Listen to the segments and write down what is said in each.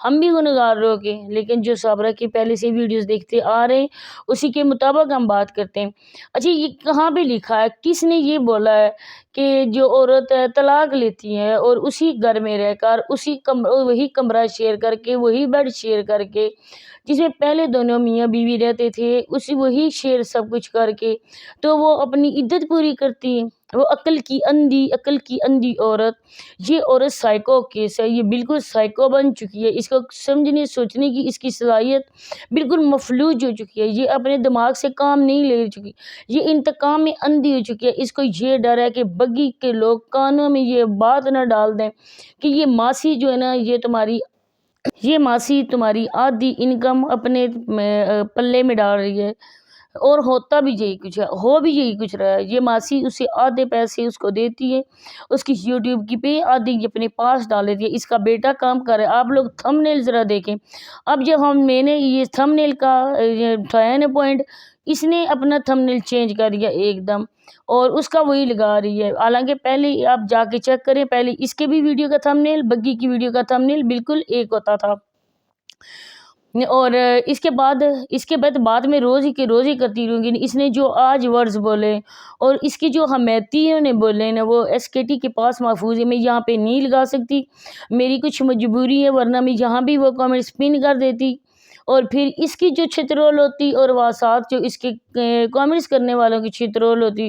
ہم بھی گنہگار لوگ ہیں، لیکن جو صابرہ کی پہلے سے ویڈیوز دیکھتے آ رہے ہیں اسی کے مطابق ہم بات کرتے ہیں۔ اچھا یہ کہاں پہ لکھا ہے، کس نے یہ بولا ہے کہ جو عورت ہے طلاق لیتی ہے اور اسی گھر میں رہ کر وہی کمرہ شیئر کر کے، وہی بیڈ شیئر کر کے، جس میں پہلے دونوں میاں بیوی رہتے تھے، وہی شیئر سب کچھ کر کے تو وہ اپنی عدت پوری کرتی ہے؟ وہ عقل کی اندھی عورت، یہ عورت سائیکو کیس ہے، یہ بالکل سائیکو بن چکی ہے، اس کو سمجھنے سوچنے کی اس کی صلاحیت بالکل مفلوج ہو چکی ہے، یہ اپنے دماغ سے کام نہیں لے چکی، یہ انتقام میں اندھی ہو چکی ہے۔ اس کو یہ ڈر ہے کہ بگی کے لوگ کانوں میں یہ بات نہ ڈال دیں کہ یہ ماسی جو ہے نا، یہ ماسی تمہاری آدھی انکم اپنے پلے میں ڈال رہی ہے، اور ہوتا بھی یہی کچھ ہے، ہو بھی یہی کچھ رہا ہے۔ یہ ماسی اسے آدھے پیسے اس کو دیتی ہے، اس کی یوٹیوب کی پہ آدھی اپنے پاس ڈال دیتی ہے۔ اس کا بیٹا کام کر رہا ہے، آپ لوگ تھم نیل ذرا دیکھیں۔ اب جب میں نے یہ تھم نیل کا اٹھایا نا پوائنٹ، اس نے اپنا تھم نیل چینج کر دیا ایک دم، اور اس کا وہی لگا رہی ہے، حالانکہ پہلے آپ جا کے چیک کریں، پہلے اس کے بھی ویڈیو کا تھم نیل، بگی کی ویڈیو کا تھم نیل بالکل ایک ہوتا تھا۔ اور اس کے بعد میں روز ہی کرتی رہوں گی۔ اس نے جو آج ورڈز بولے اور اس کی جو حمیتیوں نے بولے نا، وہ SKT کے پاس محفوظ ہے، میں یہاں پہ نہیں لگا سکتی، میری کچھ مجبوری ہے، ورنہ میں یہاں بھی وہ کامنٹس پن کر دیتی۔ اور پھر اس کی جو چھترول ہوتی، اور وہ ساتھ جو اس کے کامنٹس کرنے والوں کی چھترول ہوتی،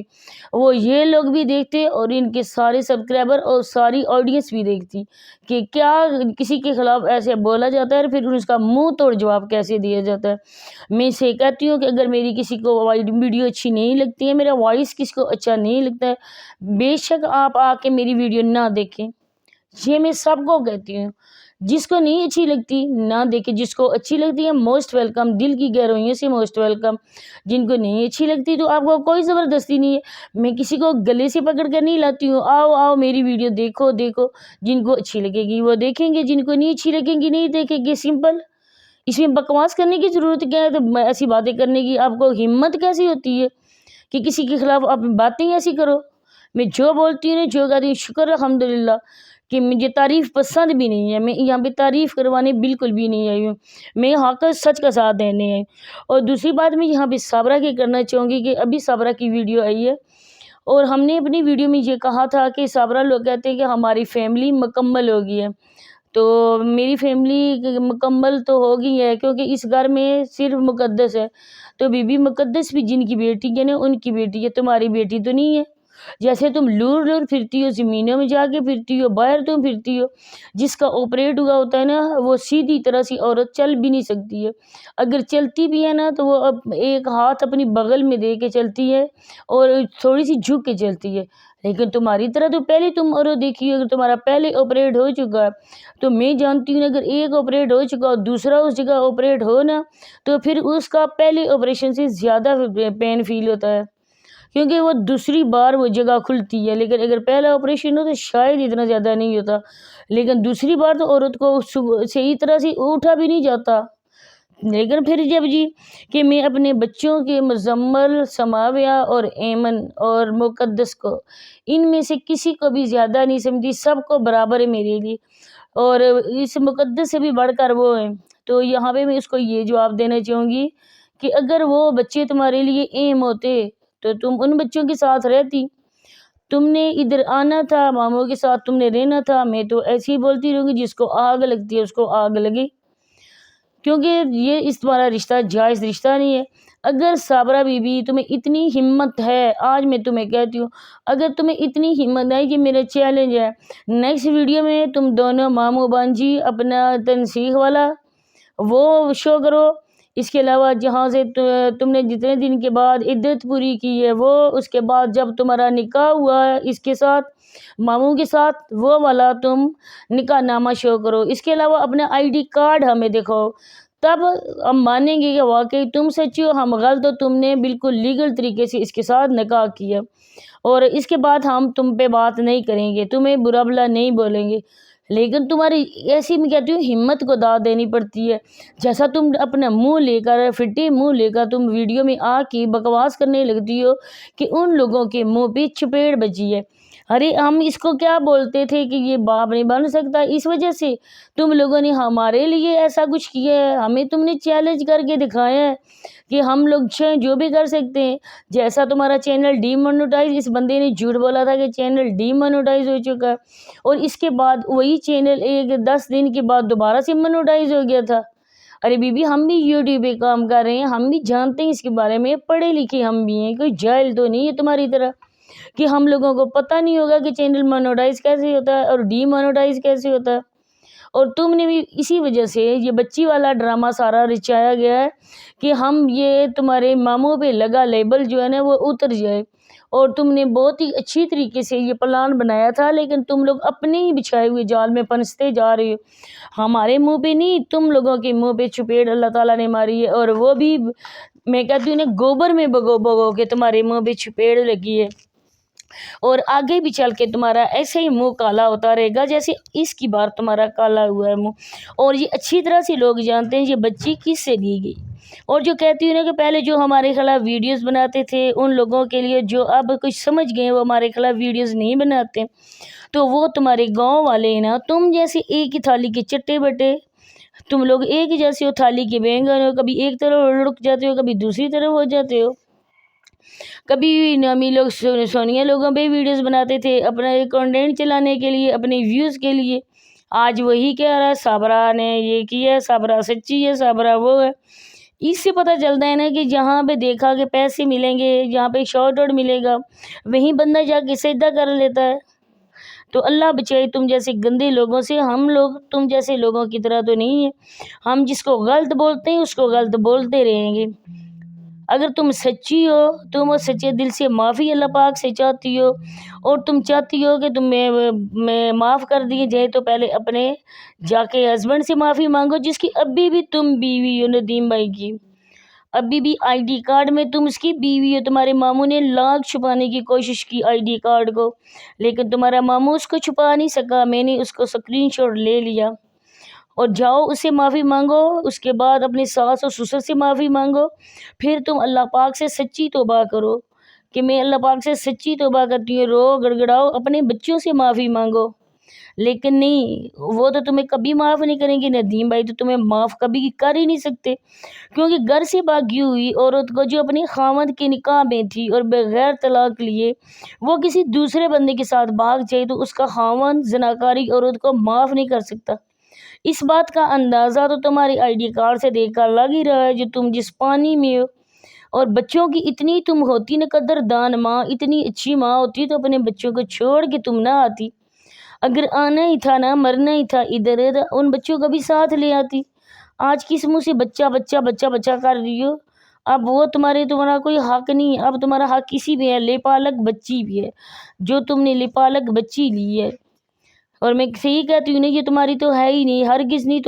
وہ یہ لوگ بھی دیکھتے اور ان کے سارے سبسکرائبر اور ساری آڈینس بھی دیکھتی کہ کیا کسی کے خلاف ایسے بولا جاتا ہے، اور پھر اس کا منہ توڑ جواب کیسے دیا جاتا ہے۔ میں اسے کہتی ہوں کہ اگر میری کسی کو ویڈیو اچھی نہیں لگتی ہے، میرا وائس کسی کو اچھا نہیں لگتا ہے، بے شک آپ آ کے میری ویڈیو نہ دیکھیں، یہ میں سب کو کہتی ہوں۔ جس کو نہیں اچھی لگتی نہ دیکھے، جس کو اچھی لگتی ہے موسٹ ویلکم، دل کی گہرائیوں سے موسٹ ویلکم۔ جن کو نہیں اچھی لگتی تو آپ کو کوئی زبردستی نہیں ہے، میں کسی کو گلے سے پکڑ کر نہیں لاتی ہوں، آؤ میری ویڈیو دیکھو۔ جن کو اچھی لگے گی وہ دیکھیں گے، جن کو نہیں اچھی لگیں گی نہیں دیکھیں گے، سمپل۔ اس میں بکواس کرنے کی ضرورت کیا ہے؟ تو ایسی باتیں کرنے کی آپ کو ہمت کیسی ہوتی ہے کہ کسی کے خلاف آپ باتیں ایسی کرو؟ میں جو بولتی ہوں جو کہتی ہوں، شکر الحمدللہ کہ مجھے تعریف پسند بھی نہیں ہے، میں یہاں پہ تعریف کروانے بالکل بھی نہیں آئی ہوں، میں یہاں کا سچ کا ساتھ دینے آئی۔ اور دوسری بات میں یہاں پہ صابرہ کی کرنا چاہوں گی کہ ابھی صابرہ کی ویڈیو آئی ہے، اور ہم نے اپنی ویڈیو میں یہ کہا تھا کہ صابرہ لوگ کہتے ہیں کہ ہماری فیملی مکمل ہو گئی ہے، تو میری فیملی مکمل تو ہو گئی ہے، کیونکہ اس گھر میں صرف مقدس ہے، تو بی بی مقدس بھی جن کی بیٹی ہے نا ان کی بیٹی ہے، تمہاری بیٹی تو نہیں ہے۔ جیسے تم لور پھرتی ہو، زمینوں میں جا کے پھرتی ہو، باہر تم پھرتی ہو، جس کا آپریٹ ہوا ہوتا ہے نا وہ سیدھی طرح سے عورت چل بھی نہیں سکتی ہے، اگر چلتی بھی ہے نا تو وہ ایک ہاتھ اپنی بغل میں دے کے چلتی ہے اور تھوڑی سی جھک کے چلتی ہے۔ لیکن تمہاری طرح تو پہلے تم عورت دیکھی ہو، اگر تمہارا پہلے آپریٹ ہو چکا ہے تو میں جانتی ہوں اگر ایک آپریٹ ہو چکا اور دوسرا اس جگہ آپریٹ ہو نا تو پھر اس کا پہلے آپریشن سے زیادہ پین فیل ہوتا ہے، کیونکہ وہ دوسری بار وہ جگہ کھلتی ہے، لیکن اگر پہلا آپریشن ہو تو شاید اتنا زیادہ نہیں ہوتا، لیکن دوسری بار تو عورت کو صحیح طرح سے اٹھا بھی نہیں جاتا۔ لیکن پھر جب کہ میں اپنے بچوں کے مزمل، سماویہ اور ایمن اور مقدس کو ان میں سے کسی کو بھی زیادہ نہیں سمجھتی، سب کو برابر ہے میرے لیے، اور اس مقدس سے بھی بڑھ کر وہ ہیں۔ تو یہاں پہ میں اس کو یہ جواب دینا چاہوں گی کہ اگر وہ بچے تمہارے لیے اہم ہوتے تو تم ان بچوں کے ساتھ رہتی، تم نے ادھر آنا تھا، ماموں کے ساتھ تم نے رہنا تھا۔ میں تو ایسی ہی بولتی رہوں گی، جس کو آگ لگتی ہے اس کو آگ لگے، کیونکہ یہ اس تمہارا رشتہ جائز رشتہ نہیں ہے۔ اگر صابرہ بی بی تمہیں اتنی ہمت ہے، آج میں تمہیں کہتی ہوں، اگر تمہیں اتنی ہمت ہے کہ میرا چیلنج ہے، نیکسٹ ویڈیو میں تم دونوں ماموں بانجی اپنا تنسیخ والا وہ شو کرو، اس کے علاوہ جہاں سے تم نے جتنے دن کے بعد عدت پوری کی ہے وہ، اس کے بعد جب تمہارا نکاح ہوا ہے اس کے ساتھ ماموں کے ساتھ، وہ والا تم نکاح نامہ شو کرو، اس کے علاوہ اپنا ID کارڈ ہمیں دکھاؤ، تب ہم مانیں گے کہ واقعی تم سچی ہو، ہم غلط ہو، تم نے بالکل لیگل طریقے سے اس کے ساتھ نکاح کیا، اور اس کے بعد ہم تم پہ بات نہیں کریں گے، تمہیں برا بھلا نہیں بولیں گے۔ لیکن تمہاری ایسی میں کہتی ہوں ہمت کو داد دینی پڑتی ہے، جیسا تم اپنا منہ لے کر پھٹے منہ لے کر تم ویڈیو میں آ کے بکواس کرنے لگتی ہو کہ ان لوگوں کے منہ پہ چپیڑ بجی ہے۔ ارے ہم اس کو کیا بولتے تھے کہ یہ باپ نہیں بن سکتا، اس وجہ سے تم لوگوں نے ہمارے لیے ایسا کچھ کیا ہے، ہمیں تم نے چیلنج کر کے دکھایا ہے کہ ہم لوگ جو بھی کر سکتے ہیں۔ جیسا تمہارا چینل ڈی مونوٹائز، اس بندے نے جھوٹ بولا تھا کہ چینل ڈی مونوٹائز ہو چکا ہے، اور اس کے بعد وہی چینل 10 دن کے بعد دوبارہ سے مونوٹائز ہو گیا تھا۔ ارے بی بی، ہم بھی یوٹیوب پہ کام کر رہے ہیں، ہم بھی جانتے ہیں اس کے بارے میں، پڑھے لکھے ہم بھی ہیں، کوئی جاہل تو نہیں ہے تمہاری طرح کہ ہم لوگوں کو پتہ نہیں ہوگا کہ چینل مونوٹائز کیسے ہوتا ہے اور ڈی مونوٹائز کیسے ہوتا ہے۔ اور تم نے بھی اسی وجہ سے یہ بچی والا ڈرامہ سارا رچایا گیا ہے کہ ہم یہ تمہارے ماموں پہ لگا لیبل جو ہے نا وہ اتر جائے، اور تم نے بہت ہی اچھی طریقے سے یہ پلان بنایا تھا، لیکن تم لوگ اپنے ہی بچھائے ہوئے جال میں پھنستے جا رہے ہو۔ ہمارے منہ پہ نہیں، تم لوگوں کے منہ پہ چپیڑ اللہ تعالیٰ نے ماری ہے، اور وہ بھی میں کہتی ہوں نا گوبر میں بگو بگو کے تمہارے منہ پہ چپیڑ لگی ہے، اور آگے بھی چل کے تمہارا ایسے ہی منہ کالا ہوتا رہے گا جیسے اس کی بار تمہارا کالا ہوا ہے منہ۔ اور یہ اچھی طرح سے لوگ جانتے ہیں یہ بچی کس سے دی گئی، اور جو کہتی ہوں نا کہ پہلے جو ہمارے خلاف ویڈیوز بناتے تھے ان لوگوں کے لیے جو اب کچھ سمجھ گئے وہ ہمارے خلاف ویڈیوز نہیں بناتے، تو وہ تمہارے گاؤں والے ہیں نا، تم جیسے ایک ہی تھالی کے چٹے بٹے، تم لوگ ایک ہی جیسے ہو، تھالی کے بینگن ہو، کبھی ایک طرف رک جاتے ہو کبھی دوسری طرف ہو جاتے ہو۔ کبھی نامی لوگ سونیا لوگوں پہ ویڈیوز بناتے تھے اپنا کنٹینٹ چلانے کے لیے، اپنے ویوز کے لیے، آج وہی کہہ رہا ہے صابرہ نے یہ کیا ہے، صابرہ سچی ہے، صابرہ وہ ہے۔ اس سے پتہ چلتا ہے نا کہ جہاں پہ دیکھا کہ پیسے ملیں گے، جہاں پہ شارٹ آؤٹ ملے گا، وہیں بندہ جا کے سجدہ کر لیتا ہے۔ تو اللہ بچائے تم جیسے گندے لوگوں سے، ہم لوگ تم جیسے لوگوں کی طرح تو نہیں ہیں، ہم جس کو غلط بولتے ہیں اس کو غلط بولتے رہیں گے۔ اگر تم سچی ہو، تم سچے دل سے معافی اللہ پاک سے چاہتی ہو، اور تم چاہتی ہو کہ تم میں معاف کر دیے جائے، تو پہلے اپنے جا کے ہسبینڈ سے معافی مانگو جس کی ابھی بھی تم بیوی ہو، ندیم بھائی کی ابھی بھی آئی ڈی کارڈ میں تم اس کی بیوی ہو۔ تمہارے ماموں نے لاکھ چھپانے کی کوشش کی آئی ڈی کارڈ کو، لیکن تمہارا ماموں اس کو چھپا نہیں سکا، میں نے اس کو اسکرین شاٹ لے لیا۔ اور جاؤ اس سے معافی مانگو، اس کے بعد اپنے ساس اور سسر سے معافی مانگو، پھر تم اللہ پاک سے سچی توبہ کرو کہ میں اللہ پاک سے سچی توبہ کرتی ہوں، رو گڑگڑاؤ، اپنے بچوں سے معافی مانگو۔ لیکن نہیں، وہ تو تمہیں کبھی معاف نہیں کریں گے، ندیم بھائی تو تمہیں معاف کبھی کر ہی نہیں سکتے، کیونکہ گھر سے بھاگی ہوئی عورت کو جو اپنے خاوند کے نکاح میں تھی اور بغیر طلاق لیے وہ کسی دوسرے بندے کے ساتھ بھاگ جائے تو اس کا خاوند زناکاری عورت کو معاف نہیں کر سکتا۔ اس بات کا اندازہ تو تمہاری آئی ڈی کارڈ سے دیکھ کر لگ ہی رہا ہے جو تم جس پانی میں ہو۔ اور بچوں کی اتنی تم ہوتی نہ قدر دان ماں، اتنی اچھی ماں ہوتی تو اپنے بچوں کو چھوڑ کے تم نہ آتی، اگر آنا ہی تھا نا، مرنا ہی تھا ادھر ان بچوں کو بھی ساتھ لے آتی۔ آج کس منہ سے بچہ بچہ بچہ بچہ کر رہی ہو؟ اب وہ تمہارا کوئی حق نہیں ہے، اب تمہارا حق کسی بھی ہے، لپالک بچی بھی ہے جو تم نے لپالک بچی لی ہے۔ اور میں صحیح کہتی ہوں نا، یہ تمہاری تو ہے ہی نہیں، ہرگز نہیں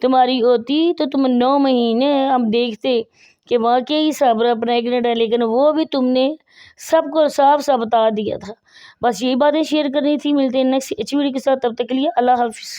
تمہاری ہوتی تو تم 9 مہینے ہم دیکھتے کہ واقعی صبر پریگننٹ ہے، لیکن وہ بھی تم نے سب کو صاف صاف بتا دیا تھا۔ بس یہی باتیں شیئر کرنی تھی، ملتے ہیں نیکسٹ اچھی ویڈیو کے ساتھ، تب تک کے لیے اللہ حافظ۔